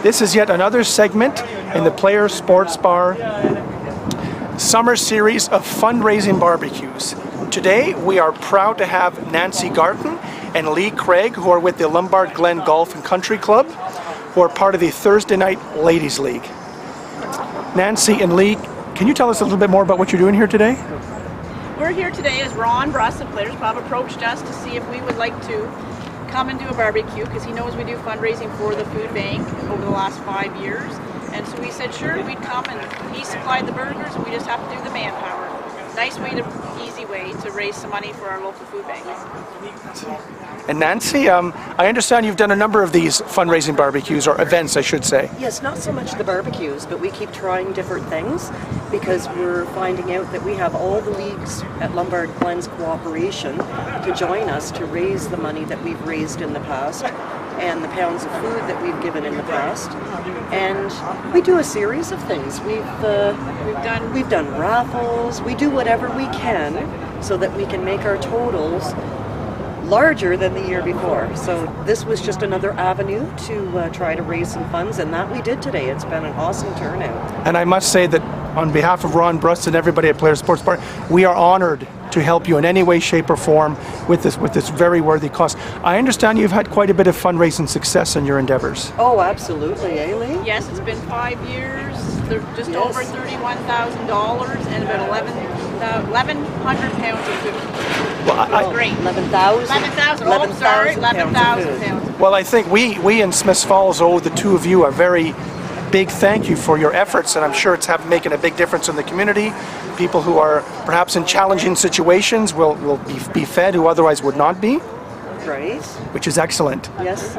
This is yet another segment in the Player Sports Bar summer series of fundraising barbecues. Today we are proud to have Nancy Garton and Leigh Craig, who are with the Lombard Glen Golf and Country Club, who are part of the Thursday Night Ladies League. Nancy and Leigh, can you tell us a little bit more about what you're doing here today? We're here today as Ron Bruss of Players Club approached us to see if we would like to come and do a barbecue, because he knows we do fundraising for the food bank over the last 5 years. And so we said sure, we'd come, and he supplied the burgers and we just have to do the manpower. Nice way easy way to raise some money for our local food bank. And Nancy, I understand you've done a number of these fundraising barbecues, or events I should say. Yes, not so much the barbecues, but we keep trying different things because we're finding out that we have all the leagues at Lombard Glen's cooperation to join us to raise the money that we've raised in the past and the pounds of food that we've given in the past. And we do a series of things. We've done raffles. We do whatever we can so that we can make our totals larger than the year before. So this was just another avenue to try to raise some funds, and that we did today. It's been an awesome turnout. And I must say that on behalf of Ron Bruss and everybody at Player Sports Bar, we are honored to help you in any way, shape, or form with this very worthy cause. I understand you've had quite a bit of fundraising success in your endeavors. Oh, absolutely, eh, Leigh? Yes, it's been 5 years. They're just over $31,000 and about 1,100 pounds of food. Well, great. 11,000. 11,000. Oh, sorry, 11,000 pounds. Well, I think we in Smiths Falls owe the two of you a very big thank you for your efforts, and I'm sure it's making a big difference in the community. People who are perhaps in challenging situations will be fed who otherwise would not be. Right. Which is excellent. Yes.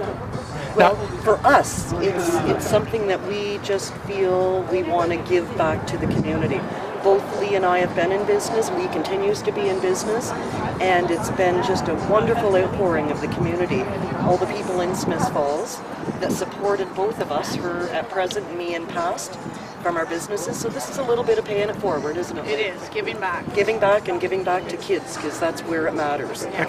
Well, for us, it's something that we just feel we want to give back to the community. Both Leigh and I have been in business. Leigh continues to be in business, and it's been just a wonderful outpouring of the community. All the people in Smiths Falls that supported both of us, her at present and me in past, from our businesses. So this is a little bit of paying it forward, isn't it? It is, giving back. Giving back, and giving back to kids, because that's where it matters. Yeah,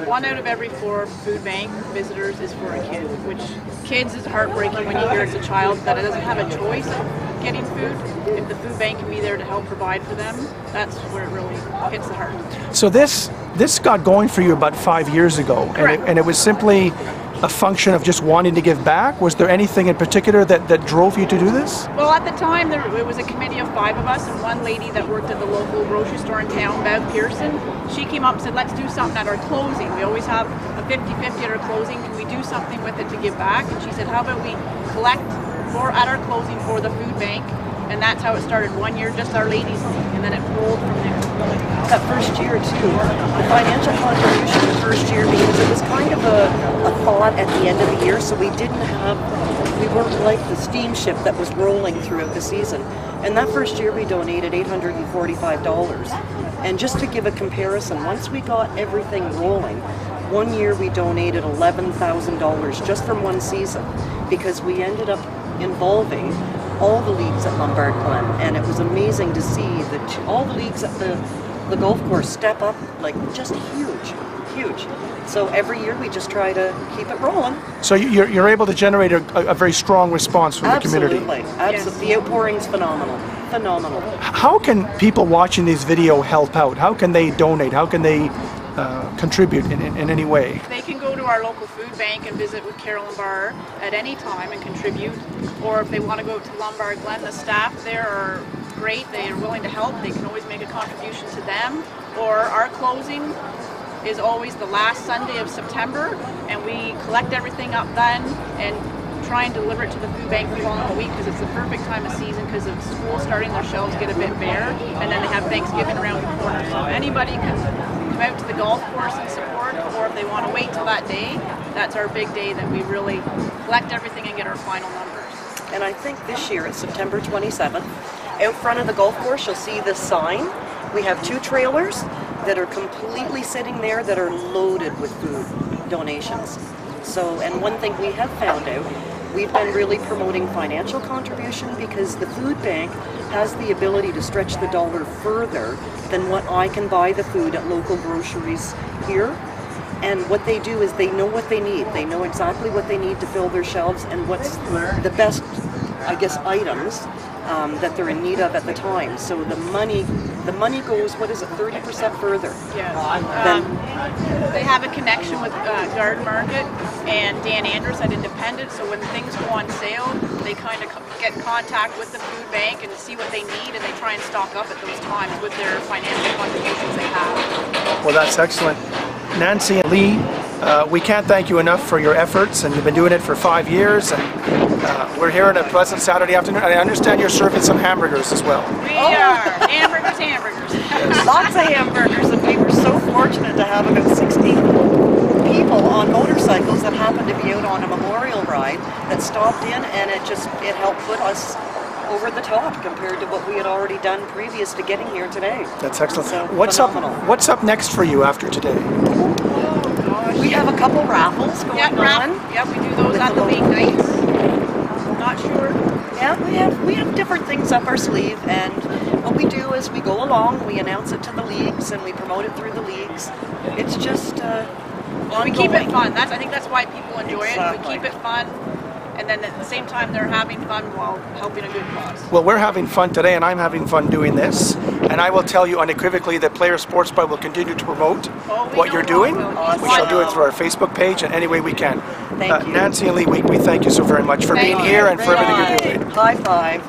one out of every 4 food bank visitors is for a kid, which kids is heartbreaking when you hear as a child that it doesn't have a choice of getting food. If the food bank can be there to help provide for them, that's where it really hits the heart. So this got going for you about 5 years ago, and it was simply a function of just wanting to give back? Was there anything in particular that drove you to do this? Well, at the time, it was a committee of 5 of us, and one lady that worked at the local grocery store in town, Bev Pearson, she came up and said, let's do something at our closing. We always have a 50-50 at our closing. Can we do something with it to give back? And she said, how about we collect more at our closing for the food bank? And that's how it started. 1 year, just our ladies, and then it rolled from there. That first year too, the financial contribution the first year, because it was kind of a thought at the end of the year, so we weren't like the steamship that was rolling throughout the season. And that first year we donated $845. And just to give a comparison, once we got everything rolling, 1 year we donated $11,000 just from one season, because we ended up involving all the leagues at Lombard Glen, and it was amazing to see all the leagues at the golf course step up, like just huge. So every year we just try to keep it rolling. So you're able to generate a very strong response from the community. Absolutely. The outpouring's phenomenal. How can people watching this video help out? How can they donate? How can they contribute in any way? They can go to our local food bank and visit with Carol and Bar at any time and contribute. Or if they want to go to Lombard Glen, the staff there are great. They are willing to help. They can always make a contribution to them. Or our closing is always the last Sunday of September, and we collect everything up then and try and deliver it to the food bank the following week, because it's the perfect time of season because of school starting, their shelves get a bit bare, and then they have Thanksgiving around the corner. So anybody can come out to the golf course and support, or if they want to wait till that day, that's our big day that we really collect everything and get our final numbers. And I think this year it's September 27th. Out front of the golf course you'll see this sign. We have 2 trailers that are completely sitting there that are loaded with food donations. So, and one thing we have found out, we've been really promoting financial contribution because the food bank has the ability to stretch the dollar further than what I can buy the food at local groceries here. And what they do is they know what they need. They know exactly what they need to fill their shelves and what's the best, I guess, items that they're in need of at the time. So the money goes, what is it, 30% further. Yeah. They have a connection with Garden Market and Dan Andrews at Independent, so when things go on sale, they kind of get in contact with the food bank and see what they need, and they try and stock up at those times with their financial contributions they have. Well, that's excellent. Nancy and Leigh, we can't thank you enough for your efforts, and you've been doing it for 5 years, and we're here on a pleasant Saturday afternoon. I understand you're serving some hamburgers as well. We are. Hamburgers. Lots of hamburgers, and we were so fortunate to have about 60 people on motorcycles that happened to be out on a memorial ride that stopped in, and it helped put us over the top compared to what we had already done previous to getting here today. That's excellent. So, what's up next for you after today? We have a couple raffles going on. Yeah, we do those at the weeknights. Not sure. Yeah, we have different things up our sleeve, and what we do is we go along, we announce it to the leagues, and we promote it through the leagues. It's just we keep it fun. I think that's why people enjoy it. Exactly. We keep it fun, and then at the same time they're having fun while helping a good cause. Well, we're having fun today, and I'm having fun doing this. And I will tell you unequivocally that Player Sports Bar will continue to promote what you're doing. We shall do it through our Facebook page and any way we can. Thank you. Nancy and Leigh, we thank you so very much for being here and for everything you're doing. High five.